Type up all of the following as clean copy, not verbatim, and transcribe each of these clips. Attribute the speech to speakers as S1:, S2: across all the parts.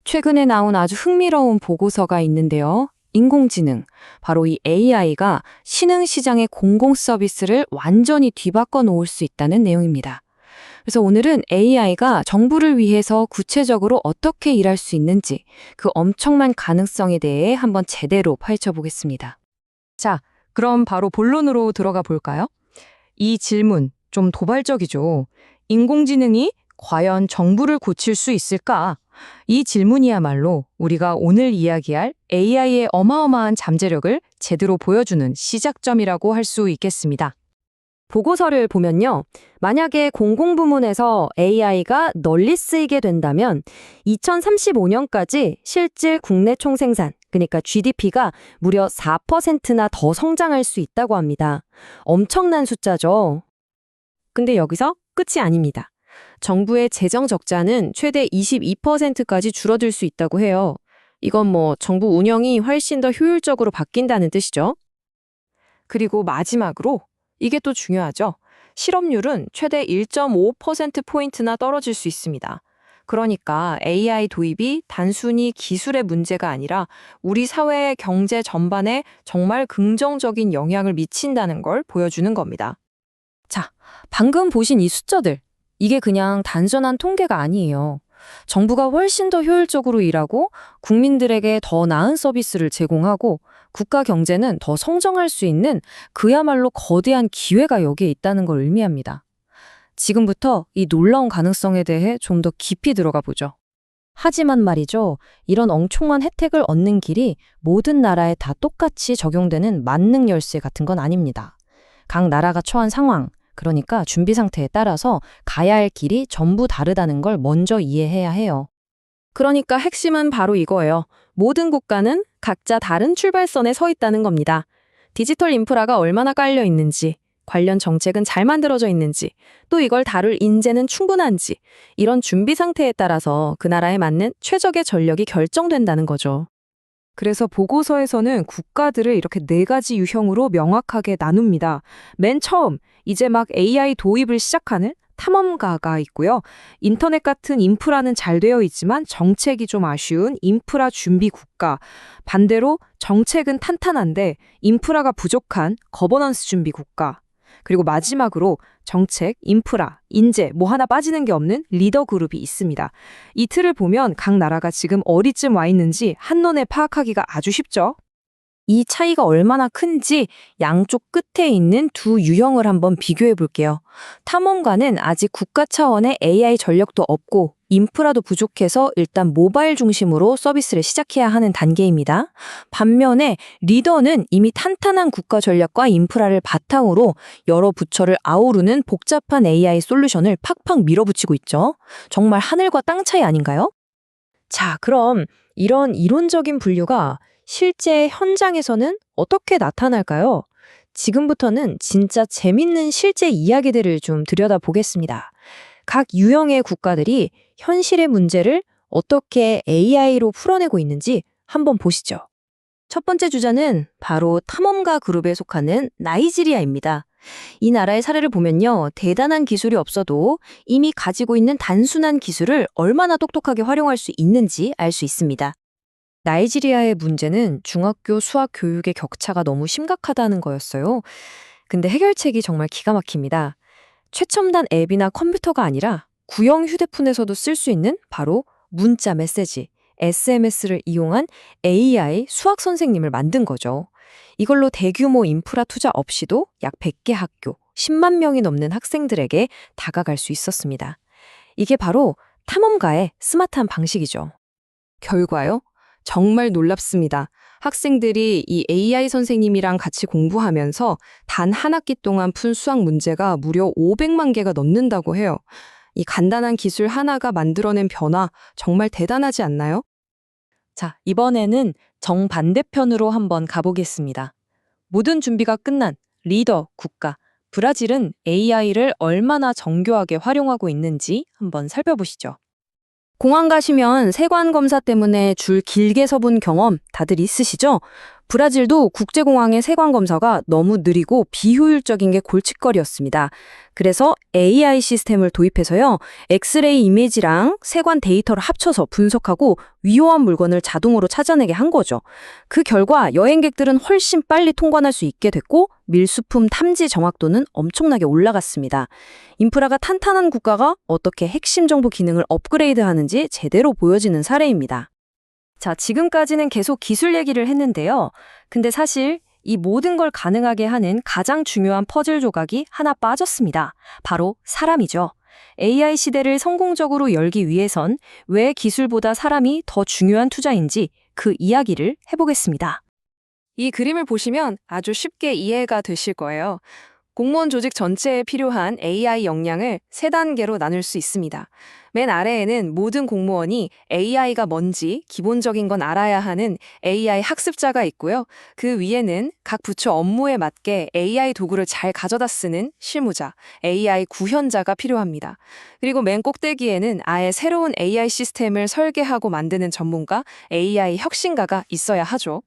S1: 최근에 나온 아주 흥미로운 보고서가 있는데요. 인공지능, 바로 이 AI가 신흥 시장의 공공 서비스를 완전히 뒤바꿔 놓을 수 있다는 내용입니다. 그래서 오늘은 AI가 정부를 위해서 구체적으로 어떻게 일할 수 있는지 그 엄청난 가능성에 대해 한번 제대로 파헤쳐 보겠습니다.
S2: 자, 그럼 바로 본론으로 들어가 볼까요? 이 질문 좀 도발적이죠. 인공지능이 과연 정부를 고칠 수 있을까? 이 질문이야말로 우리가 오늘 이야기할 AI의 어마어마한 잠재력을 제대로 보여주는 시작점이라고 할 수 있겠습니다.
S1: 보고서를 보면요. 만약에 공공부문에서 AI가 널리 쓰이게 된다면 2035년까지 실질 국내 총생산, 그러니까 GDP가 무려 4%나 더 성장할 수 있다고 합니다. 엄청난 숫자죠. 근데 여기서 끝이 아닙니다. 정부의 재정 적자는 최대 22%까지 줄어들 수 있다고 해요. 이건 정부 운영이 훨씬 더 효율적으로 바뀐다는 뜻이죠. 그리고 마지막으로 이게 또 중요하죠. 실업률은 최대 1.5%포인트나 떨어질 수 있습니다. 그러니까 AI 도입이 단순히 기술의 문제가 아니라 우리 사회의 경제 전반에 정말 긍정적인 영향을 미친다는 걸 보여주는 겁니다. 자, 방금 보신 이 숫자들, 이게 그냥 단순한 통계가 아니에요. 정부가 훨씬 더 효율적으로 일하고 국민들에게 더 나은 서비스를 제공하고 국가 경제는 더 성장할 수 있는 그야말로 거대한 기회가 여기에 있다는 걸 의미합니다. 지금부터 이 놀라운 가능성에 대해 좀 더 깊이 들어가 보죠. 하지만 말이죠. 이런 엉총한 혜택을 얻는 길이 모든 나라에 다 똑같이 적용되는 만능 열쇠 같은 건 아닙니다. 각 나라가 처한 상황, 그러니까 준비 상태에 따라서 가야 할 길이 전부 다르다는 걸 먼저 이해해야 해요. 그러니까 핵심은 바로 이거예요. 모든 국가는 각자 다른 출발선에 서 있다는 겁니다. 디지털 인프라가 얼마나 깔려 있는지, 관련 정책은 잘 만들어져 있는지, 또 이걸 다룰 인재는 충분한지, 이런 준비 상태에 따라서 그 나라에 맞는 최적의 전력이 결정된다는 거죠.
S2: 그래서 보고서에서는 국가들을 이렇게 4가지 유형으로 명확하게 나눕니다. 맨 처음, 이제 막 AI 도입을 시작하는 탐험가가 있고요. 인터넷 같은 인프라는 잘 되어 있지만 정책이 좀 아쉬운 인프라 준비 국가. 반대로 정책은 탄탄한데 인프라가 부족한 거버넌스 준비 국가. 그리고 마지막으로 정책, 인프라, 인재 하나 빠지는 게 없는 리더 그룹이 있습니다. 이 틀을 보면 각 나라가 지금 어디쯤 와 있는지 한눈에 파악하기가 아주 쉽죠?
S1: 이 차이가 얼마나 큰지 양쪽 끝에 있는 두 유형을 한번 비교해 볼게요. 탐험가는 아직 국가 차원의 AI 전력도 없고 인프라도 부족해서 일단 모바일 중심으로 서비스를 시작해야 하는 단계입니다. 반면에 리더는 이미 탄탄한 국가 전략과 인프라를 바탕으로 여러 부처를 아우르는 복잡한 AI 솔루션을 팍팍 밀어붙이고 있죠. 정말 하늘과 땅 차이 아닌가요? 자, 그럼 이런 이론적인 분류가 실제 현장에서는 어떻게 나타날까요? 지금부터는 진짜 재밌는 실제 이야기들을 좀 들여다보겠습니다. 각 유형의 국가들이 현실의 문제를 어떻게 AI로 풀어내고 있는지 한번 보시죠. 첫 번째 주자는 바로 탐험가 그룹에 속하는 나이지리아입니다. 이 나라의 사례를 보면요, 대단한 기술이 없어도 이미 가지고 있는 단순한 기술을 얼마나 똑똑하게 활용할 수 있는지 알 수 있습니다. 나이지리아의 문제는 중학교 수학 교육의 격차가 너무 심각하다는 거였어요. 근데 해결책이 정말 기가 막힙니다. 최첨단 앱이나 컴퓨터가 아니라 구형 휴대폰에서도 쓸 수 있는 바로 문자 메시지, SMS를 이용한 AI 수학 선생님을 만든 거죠. 이걸로 대규모 인프라 투자 없이도 약 100개 학교, 10만 명이 넘는 학생들에게 다가갈 수 있었습니다. 이게 바로 탐험가의 스마트한 방식이죠.
S2: 결과요? 정말 놀랍습니다. 학생들이 이 AI 선생님이랑 같이 공부하면서 단 한 학기 동안 푼 수학 문제가 무려 500만 개가 넘는다고 해요. 이 간단한 기술 하나가 만들어낸 변화 정말 대단하지 않나요?
S1: 자, 이번에는 정반대편으로 한번 가보겠습니다. 모든 준비가 끝난 리더 국가, 브라질은 AI를 얼마나 정교하게 활용하고 있는지 한번 살펴보시죠. 공항 가시면 세관 검사 때문에 줄 길게 서본 경험 다들 있으시죠? 브라질도 국제공항의 세관 검사가 너무 느리고 비효율적인 게 골칫거리였습니다. 그래서 AI 시스템을 도입해서요, 엑스레이 이미지랑 세관 데이터를 합쳐서 분석하고 위험한 물건을 자동으로 찾아내게 한 거죠. 그 결과 여행객들은 훨씬 빨리 통관할 수 있게 됐고 밀수품 탐지 정확도는 엄청나게 올라갔습니다. 인프라가 탄탄한 국가가 어떻게 핵심 정보 기능을 업그레이드하는지 제대로 보여지는 사례입니다. 자, 지금까지는 계속 기술 얘기를 했는데요. 근데 사실 이 모든 걸 가능하게 하는 가장 중요한 퍼즐 조각이 하나 빠졌습니다. 바로 사람이죠. AI 시대를 성공적으로 열기 위해선 왜 기술보다 사람이 더 중요한 투자인지 그 이야기를 해보겠습니다.
S2: 이 그림을 보시면 아주 쉽게 이해가 되실 거예요. 공무원 조직 전체에 필요한 AI 역량을 세 단계로 나눌 수 있습니다. 맨 아래에는 모든 공무원이 AI가 뭔지 기본적인 건 알아야 하는 AI 학습자가 있고요. 그 위에는 각 부처 업무에 맞게 AI 도구를 잘 가져다 쓰는 실무자, AI 구현자가 필요합니다. 그리고 맨 꼭대기에는 아예 새로운 AI 시스템을 설계하고 만드는 전문가, AI 혁신가가 있어야 하죠.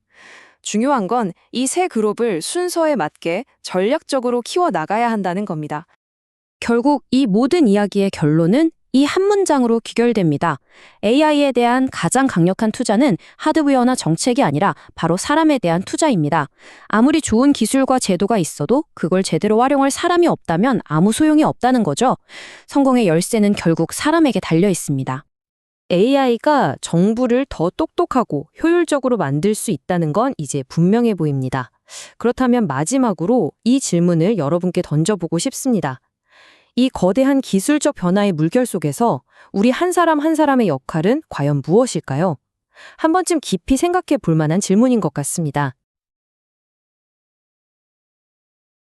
S2: 중요한 건 이 세 그룹을 순서에 맞게 전략적으로 키워나가야 한다는 겁니다.
S1: 결국 이 모든 이야기의 결론은 이 한 문장으로 귀결됩니다. AI에 대한 가장 강력한 투자는 하드웨어나 정책이 아니라 바로 사람에 대한 투자입니다. 아무리 좋은 기술과 제도가 있어도 그걸 제대로 활용할 사람이 없다면 아무 소용이 없다는 거죠. 성공의 열쇠는 결국 사람에게 달려 있습니다. AI가 정부를 더 똑똑하고 효율적으로 만들 수 있다는 건 이제 분명해 보입니다. 그렇다면 마지막으로 이 질문을 여러분께 던져보고 싶습니다. 이 거대한 기술적 변화의 물결 속에서 우리 한 사람 한 사람의 역할은 과연 무엇일까요? 한 번쯤 깊이 생각해 볼 만한 질문인 것 같습니다.